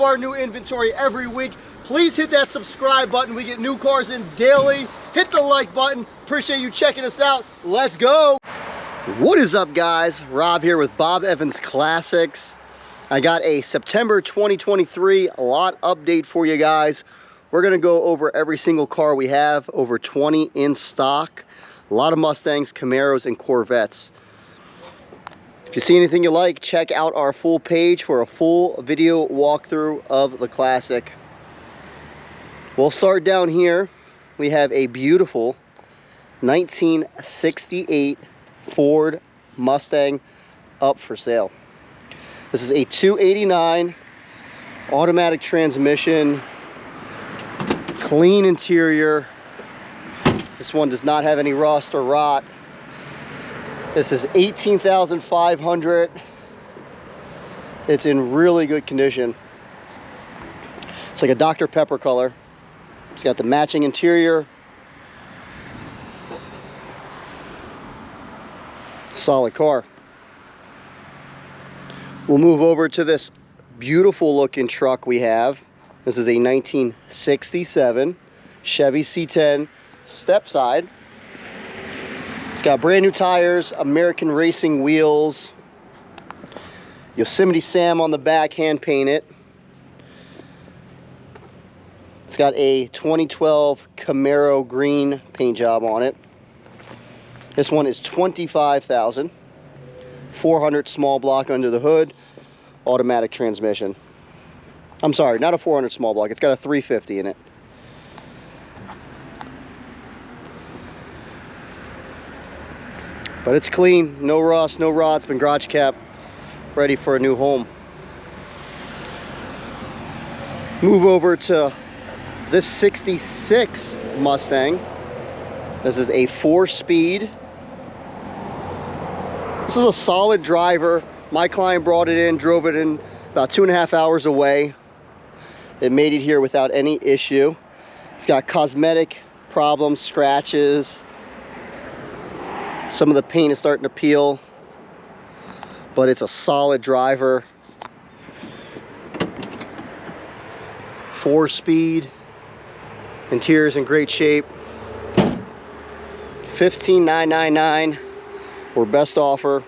Our new inventory every week. Please hit that subscribe button. We get new cars in daily. Hit the like button. Appreciate you checking us out. Let's go. What is up, guys? Rob here with Bob Evans Classics. I got a September 2023 lot update for you guys. We're gonna go over every single car we have, over 20 in stock. A lot of Mustangs, Camaros, and Corvettes. If you see anything you like, check out our full page for a full video walkthrough of the Classic. We'll start down here. We have a beautiful 1968 Ford Mustang up for sale. This is a 289 automatic transmission, clean interior. This one does not have any rust or rot. This is $18,500. It's in really good condition. It's like a Dr. Pepper color. It's got the matching interior. Solid car. We'll move over to this beautiful looking truck we have. This is a 1967 Chevy C10 step side. It's got brand new tires, American racing wheels, Yosemite Sam on the back, hand painted. It's got a 2012 Camaro green paint job on it. This one is $25,400, small block under the hood, automatic transmission. I'm sorry, not a 400 small block. It's got a 350 in it. But it's clean, no rust, no rot. It's been garage kept, ready for a new home. Move over to this 66 Mustang. This is a 4-speed. This is a solid driver. My client brought it in, drove it in about 2.5 hours away. It made it here without any issue. It's got cosmetic problems, scratches. Some of the paint is starting to peel, but it's a solid driver. 4-speed. Interior's in great shape. $15,999 or best offer.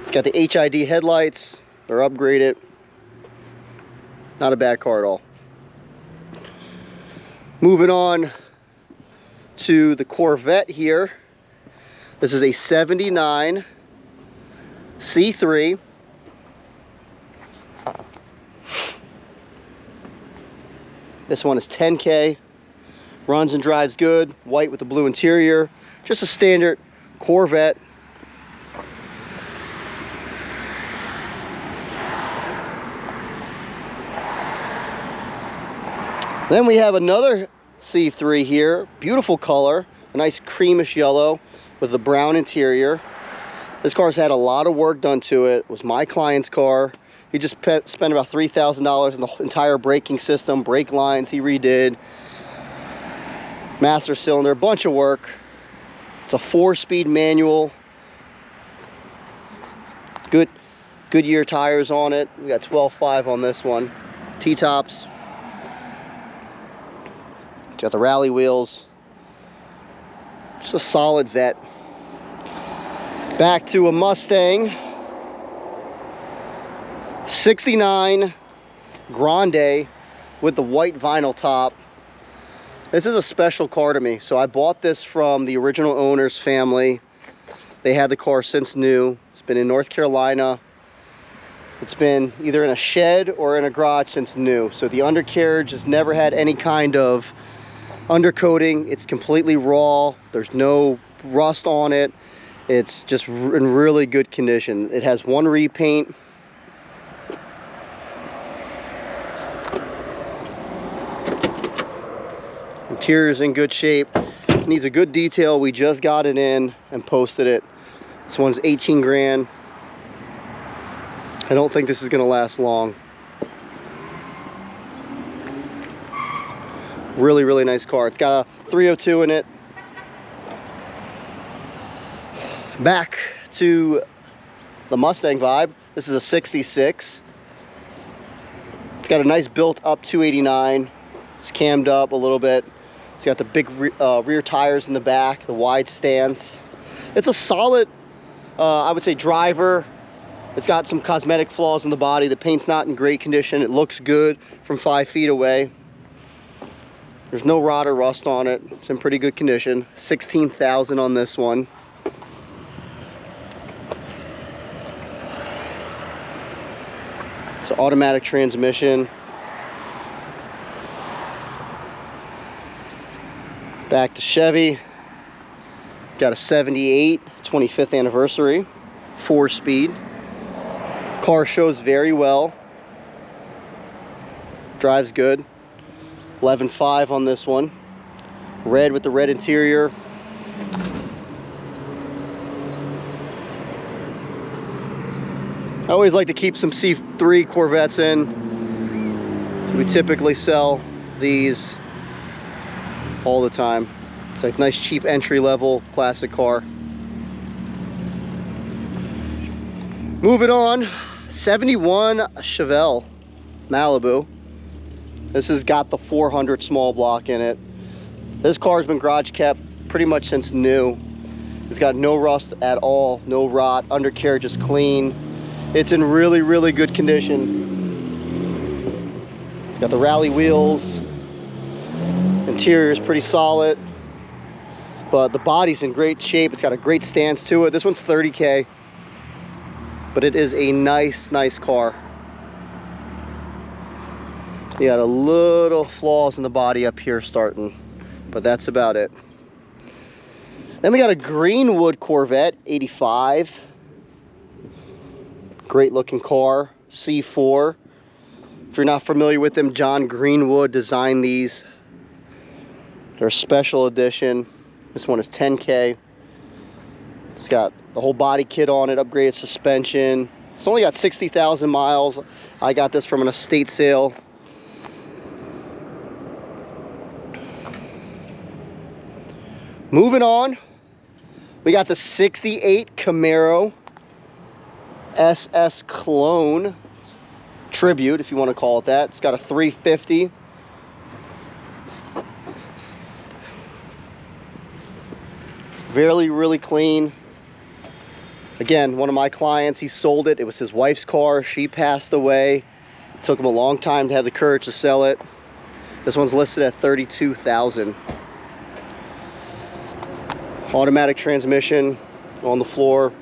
It's got the HID headlights. They're upgraded. Not a bad car at all. Moving on to the Corvette here. This is a 79 C3. This one is 10K. Runs and drives good. White with the blue interior. Just a standard Corvette. Then we have another C3 here. Beautiful color. A nice creamish yellow with the brown interior. This car's had a lot of work done to it. It was my client's car. He just spent about $3,000 in the entire braking system, brake lines he redid, master cylinder, a bunch of work. It's a 4-speed manual. Goodyear tires on it. We got 12.5 on this one. T-tops. Got the rally wheels. Just a solid vet. Back to a Mustang 69 Grande with the white vinyl top. This is a special car to me. So I bought this from the original owner's family. They had the car since new. It's been in North Carolina. It's been either in a shed or in a garage since new. So the undercarriage has never had any kind of undercoating. It's completely raw. There's no rust on it. It's just in really good condition. It has one repaint. Interior's in good shape. Needs a good detail. We just got it in and posted it. This one's 18 grand. I don't think this is gonna last long. Really, really nice car. It's got a 302 in it. Back to the Mustang vibe. This is a 66. got a nice built up 289. It's cammed up a little bit. It's got the big rear tires in the back, the wide stance. It's a solid, I would say, driver. It's got some cosmetic flaws in the body. The paint's not in great condition. It looks good from 5 feet away. There's no rot or rust on it. It's in pretty good condition. 16,000 on this one. It's an automatic transmission. Back to Chevy. Got a 78, 25th anniversary, 4-speed. Car shows very well. Drives good. 11.5 on this one. Red with the red interior. I always like to keep some C3 Corvettes in. So we typically sell these all the time. It's like nice cheap entry level classic car. Moving on, 71 Chevelle Malibu. This has got the 400 small block in it. This car's been garage kept pretty much since new. It's got no rust at all, no rot, undercarriage is clean. It's in really, really good condition. It's got the rally wheels. Interior is pretty solid, but the body's in great shape. It's got a great stance to it. This one's 30K, but it is a nice car. You got a little flaws in the body up here starting, but that's about it. Then we got a Greenwood Corvette 85. Great looking car, C4. If you're not familiar with them, John Greenwood designed these. They're a special edition. This one is 10K. It's got the whole body kit on it, upgraded suspension. It's only got 60,000 miles. I got this from an estate sale. Moving on, we got the 68 Camaro SS Clone Tribute, if you want to call it that. It's got a 350. It's really clean. Again, one of my clients, he sold it. It was his wife's car. She passed away. It took him a long time to have the courage to sell it. This one's listed at $32,000. Automatic transmission on the floor.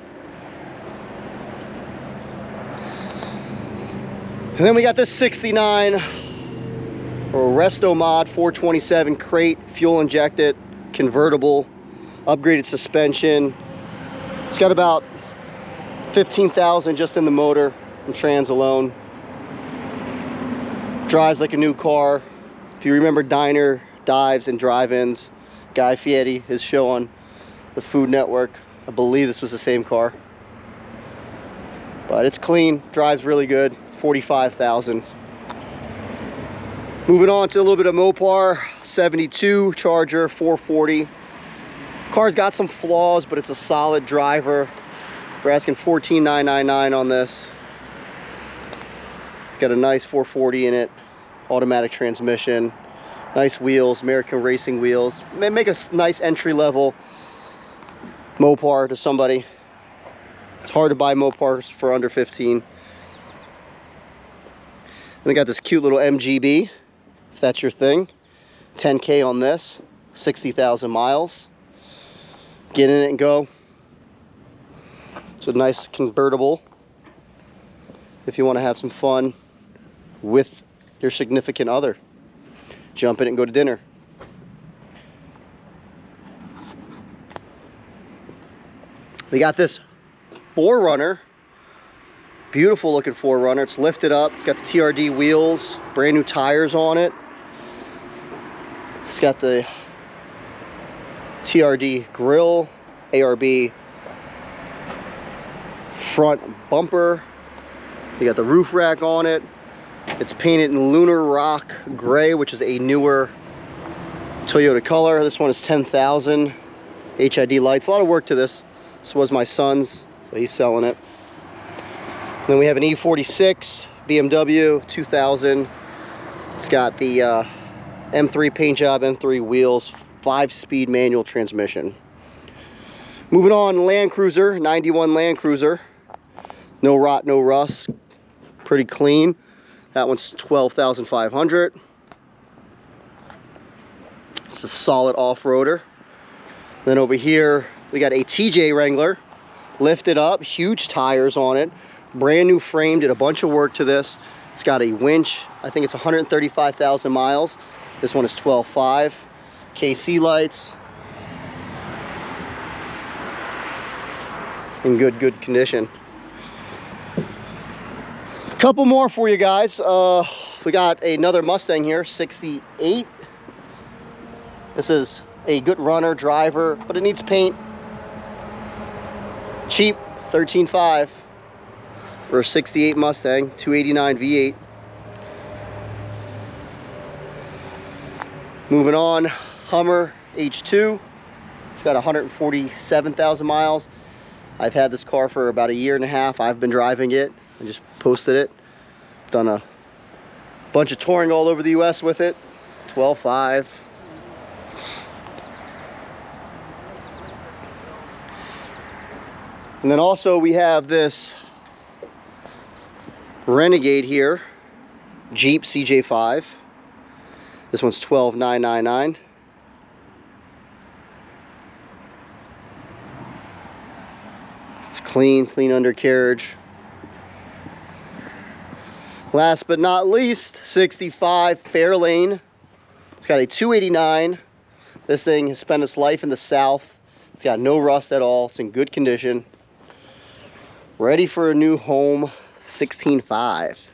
And then we got this 69 Resto Mod 427 crate, fuel injected, convertible, upgraded suspension. It's got about 15,000 just in the motor and trans alone. Drives like a new car. If you remember Diner, Dives, and Drive-Ins, Guy Fieri, his show on the Food Network, I believe this was the same car. But it's clean, drives really good, 45,000. Moving on to a little bit of Mopar, 72 Charger 440. Car's got some flaws, but it's a solid driver. We're asking $14,999 on this. It's got a nice 440 in it, automatic transmission, nice wheels, American racing wheels. Make a nice entry level Mopar to somebody. It's hard to buy Mopars for under 15. Then we got this cute little MGB, if that's your thing. 10K on this, 60,000 miles. Get in it and go. It's a nice convertible if you want to have some fun with your significant other. Jump in it and go to dinner. We got this 4Runner, beautiful looking 4Runner. It's lifted up, it's got the TRD wheels, brand new tires on it. It's got the TRD grille, ARB front bumper. You got the roof rack on it. It's painted in Lunar Rock gray, which is a newer Toyota color. This one is 10,000. HID lights, a lot of work to this. This was my son's, so he's selling it. Then we have an E46 BMW 2000. It's got the M3 paint job, M3 wheels, 5-speed manual transmission. Moving on, Land Cruiser, 91 Land Cruiser. No rot, no rust, pretty clean. That one's $12,500. It's a solid off-roader. Then over here, we got a TJ Wrangler, lifted up, huge tires on it, brand new frame, did a bunch of work to this. It's got a winch, I think it's 135,000 miles. This one is $12,500. KC lights. In good condition. A couple more for you guys. We got another Mustang here, 68. This is a good runner, driver, but it needs paint. Cheap, $13,500 for a 68 Mustang, 289 V8. Moving on, Hummer H2. It's got 147,000 miles. I've had this car for about a year and a half. I've been driving it. I just posted it. Done a bunch of touring all over the US with it. $12,500. And then also we have this Renegade here, Jeep CJ5. This one's $12,999. It's clean undercarriage. Last but not least, 65 Fairlane. It's got a 289. This thing has spent its life in the South. It's got no rust at all. It's in good condition. Ready for a new home, $16,500.